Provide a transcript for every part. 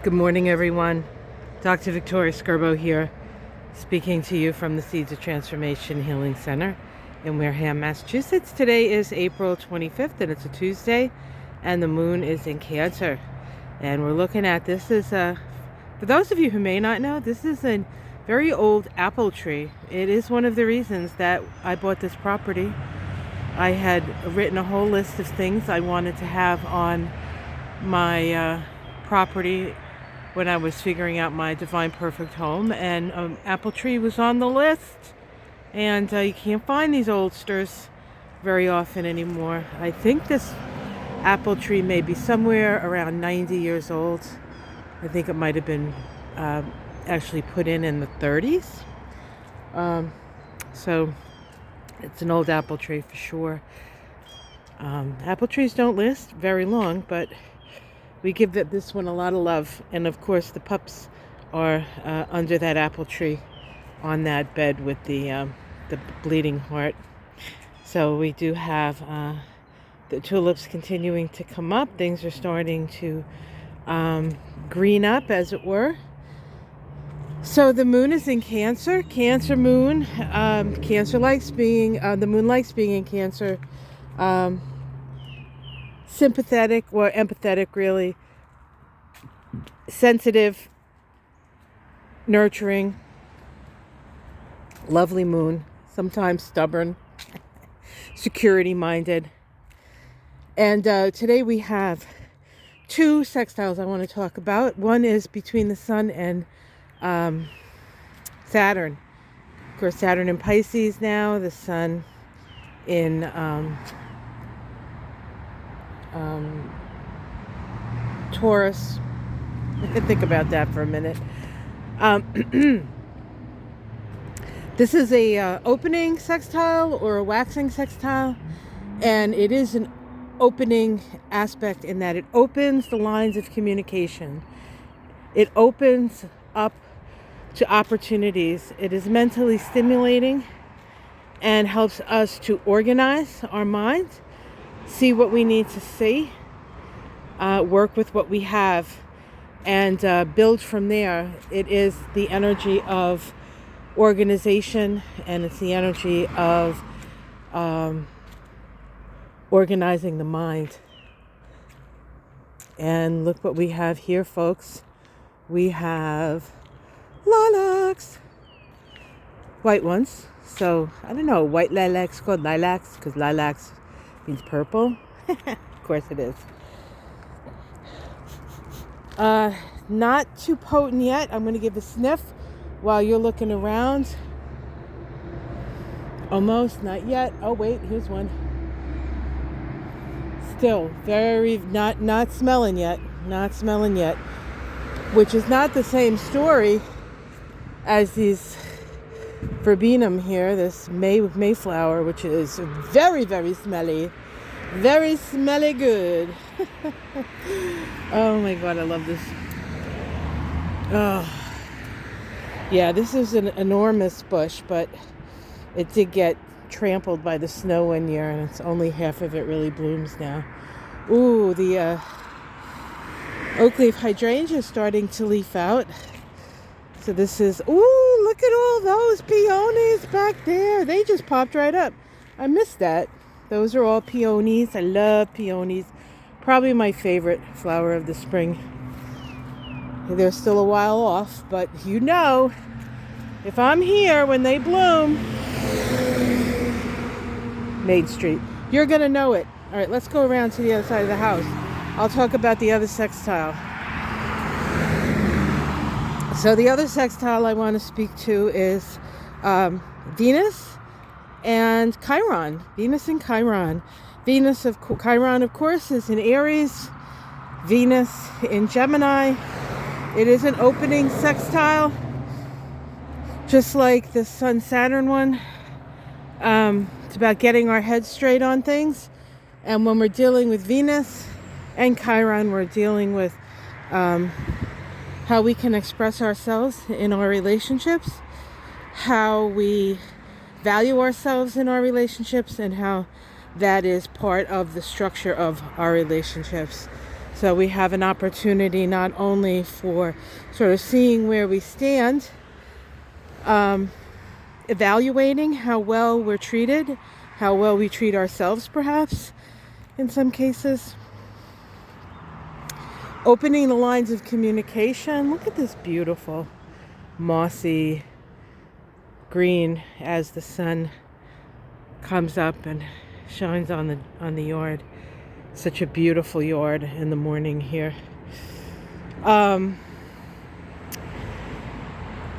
Good morning, everyone. Dr. Victoria Skirbo here, speaking to you from the Seeds of Transformation Healing Center in Wareham, Massachusetts. Today is April 25th, and it's a Tuesday, and the moon is in Cancer. And we're looking at this for those of you who may not know, this is a very old apple tree. It is one of the reasons that I bought this property. I had written a whole list of things I wanted to have on my property when I was figuring out my divine perfect home, and apple tree was on the list. And you can't find these oldsters very often anymore. I think this apple tree may be somewhere around 90 years old. I think it might have been actually put in the 30s. So it's an old apple tree for sure. Apple trees don't last very long, but we give this one a lot of love. And of course the pups are under that apple tree on that bed with the bleeding heart. So we do have the tulips continuing to come up. Things are starting to green up, as it were. So the moon is in Cancer. Cancer moon. Cancer likes being, the moon likes being in Cancer. Sympathetic or empathetic, really. Sensitive, nurturing, lovely moon. Sometimes stubborn, security minded. And today we have two sextiles I want to talk about. One is between the Sun and Saturn. Of course, Saturn in Pisces now, the Sun in Taurus. Think about that for a minute. This is a opening sextile or a waxing sextile, and it is an opening aspect in that it opens the lines of communication. It opens up to opportunities. It is mentally stimulating and helps us to organize our mind, see what we need to see, work with what we have, and build from there. It is the energy of organization, and it's the energy of organizing the mind. And look what we have here, folks. We have lilacs, white ones. So I don't know, white lilacs called lilacs because lilacs means purple. Of course it is. Not too potent yet. I'm going to give a sniff while you're looking around. Almost, not yet. Oh wait, here's one. Still very not smelling yet. Not smelling yet. Which is not the same story as these verbena here, this Mayflower, which is very, very smelly. Very smelly good. Oh my God, I love this. Oh, yeah, this is an enormous bush, but it did get trampled by the snow one year, and it's only half of it really blooms now. Ooh, the oak leaf hydrangea is starting to leaf out. So this is, ooh, look at all those peonies back there. They just popped right up. I missed that. Those are all peonies. I love peonies. Probably my favorite flower of the spring. They're still a while off, but you know, if I'm here when they bloom, Main Street, you're going to know it. All right, let's go around to the other side of the house. I'll talk about the other sextile. So the other sextile I want to speak to is Venus and Chiron. Venus and Chiron. Venus of Chiron, of course, is in Aries. Venus in Gemini. It is an opening sextile, just like the Sun-Saturn one. It's about getting our heads straight on things. And when we're dealing with Venus and Chiron, we're dealing with how we can express ourselves in our relationships, how we value ourselves in our relationships, and how that is part of the structure of our relationships. So we have an opportunity not only for sort of seeing where we stand, evaluating how well we're treated, how well we treat ourselves perhaps in some cases, opening the lines of communication. Look at this beautiful mossy green as the sun comes up and shines on the yard. Such a beautiful yard in the morning here.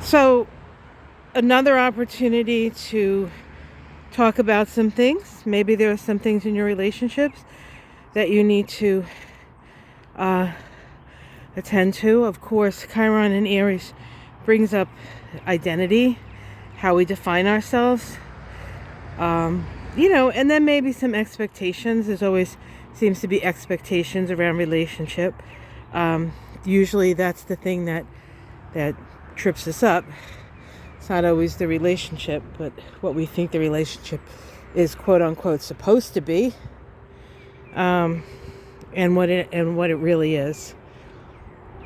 So another opportunity to talk about some things. Maybe there are some things in your relationships that you need to attend to. Of course, Chiron and Aries brings up identity, how we define ourselves, and then maybe some expectations. There's always seems to be expectations around relationship. Usually that's the thing that trips us up. It's not always the relationship, but what we think the relationship is, quote unquote, supposed to be, and what it really is.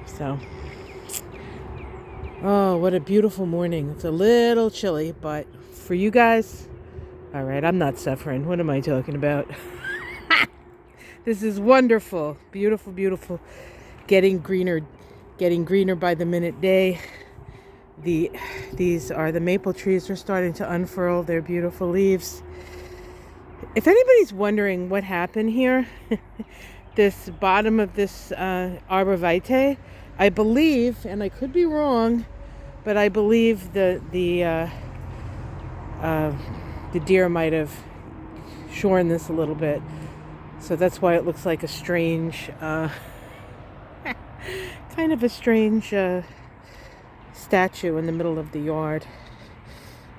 So, oh, what a beautiful morning. It's a little chilly, but for you guys, all right, I'm not suffering. What am I talking about? This is wonderful. Beautiful, beautiful. Getting greener by the minute day. These are the maple trees are starting to unfurl their beautiful leaves. If anybody's wondering what happened here, this bottom of this arbor vitae, I believe, and I could be wrong, but I believe the deer might have shorn this a little bit. So that's why it looks like a strange, kind of a strange statue in the middle of the yard.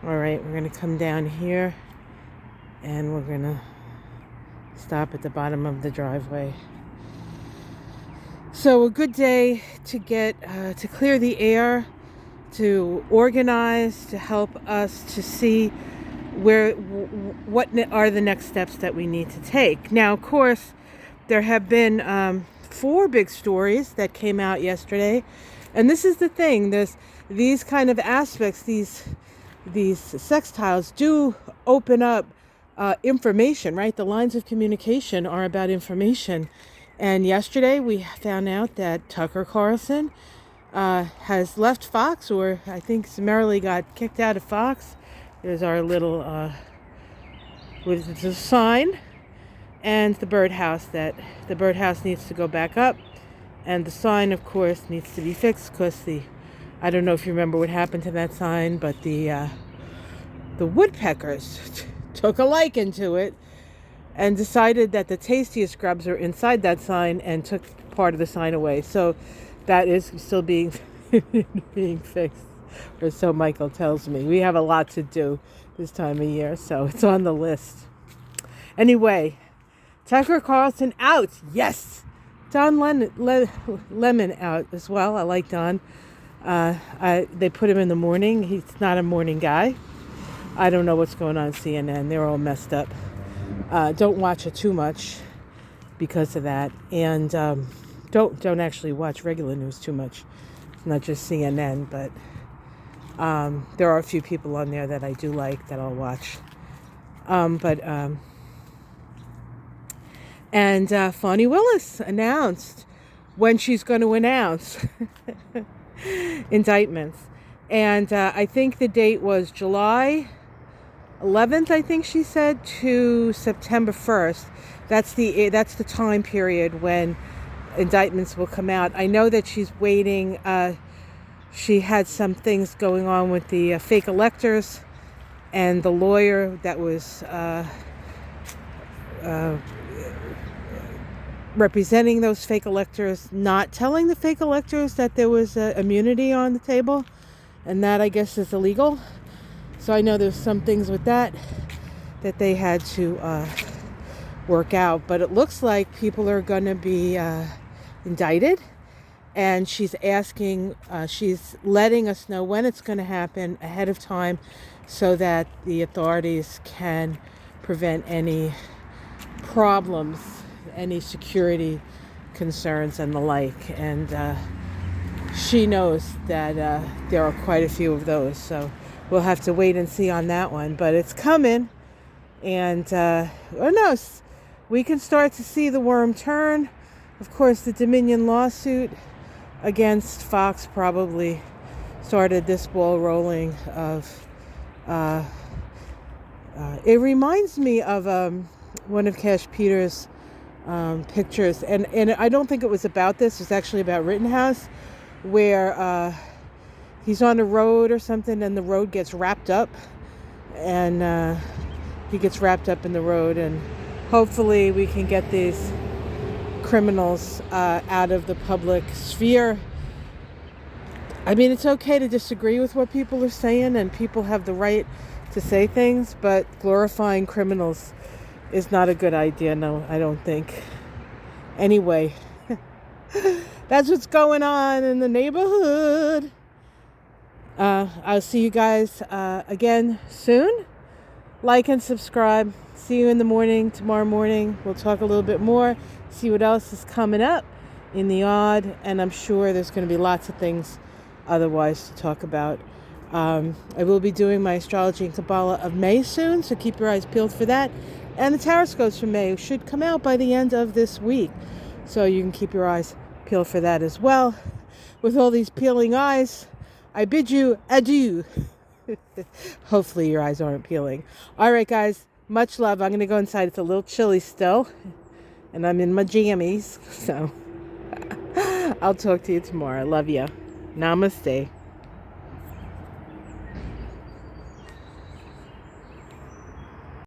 All right, we're going to come down here and we're going to stop at the bottom of the driveway. So a good day to get, to clear the air, to organize, to help us to see what are the next steps that we need to take. Now, of course, there have been 4 big stories that came out yesterday, and this is the thing. These kind of aspects, these sextiles do open up information, right? The lines of communication are about information. And yesterday we found out that Tucker Carlson has left Fox, or I think summarily got kicked out of Fox. There's our little with the sign, and the birdhouse, that the birdhouse needs to go back up, and the sign, of course, needs to be fixed because I don't know if you remember what happened to that sign, but the woodpeckers took a liking to it and decided that the tastiest grubs are inside that sign and took part of the sign away. So that is still being fixed, or so Michael tells me. We have a lot to do this time of year, so it's on the list. Anyway, Tucker Carlson out. Yes. Don Lemon out as well. I like Don. They put him in the morning. He's not a morning guy. I don't know what's going on CNN. They're all messed up. Don't watch it too much because of that. And don't actually watch regular news too much. It's not just CNN, but there are a few people on there that I do like that I'll watch. And Fani Willis announced when she's going to announce indictments. And I think the date was July 11th, I think she said, to September 1st. That's the time period when indictments will come out. I know that she's waiting. She had some things going on with the fake electors, and the lawyer that was representing those fake electors not telling the fake electors that there was immunity on the table, and that, I guess, is illegal. So I know there's some things with that they had to work out, but it looks like people are going to be indicted, and she's letting us know when it's going to happen ahead of time so that the authorities can prevent any problems, any security concerns and the like. And she knows that there are quite a few of those. So we'll have to wait and see on that one. But it's coming. And who knows? We can start to see the worm turn. Of course, the Dominion lawsuit against Fox probably started this ball rolling of... it reminds me of one of Cash Peters' pictures. And I don't think it was about this. It was actually about Rittenhouse, where he's on a road or something and the road gets wrapped up. And he gets wrapped up in the road. And hopefully we can get these criminals out of the public sphere. I mean, it's okay to disagree with what people are saying, and people have the right to say things, but glorifying criminals is not a good idea. No, I don't think. Anyway, that's what's going on in the neighborhood. I'll see you guys again soon. Like and subscribe. See you in the morning, tomorrow morning. We'll talk a little bit more, see what else is coming up in the odd, and I'm sure there's going to be lots of things otherwise to talk about. I will be doing my Astrology and Kabbalah of May soon, so keep your eyes peeled for that. And the tarot scopes for May should come out by the end of this week, so you can keep your eyes peeled for that as well. With all these peeling eyes, I bid you adieu. Hopefully your eyes aren't peeling. All right, guys. Much love. I'm going to go inside. It's a little chilly still. And I'm in my jammies. So I'll talk to you tomorrow. I love you. Namaste.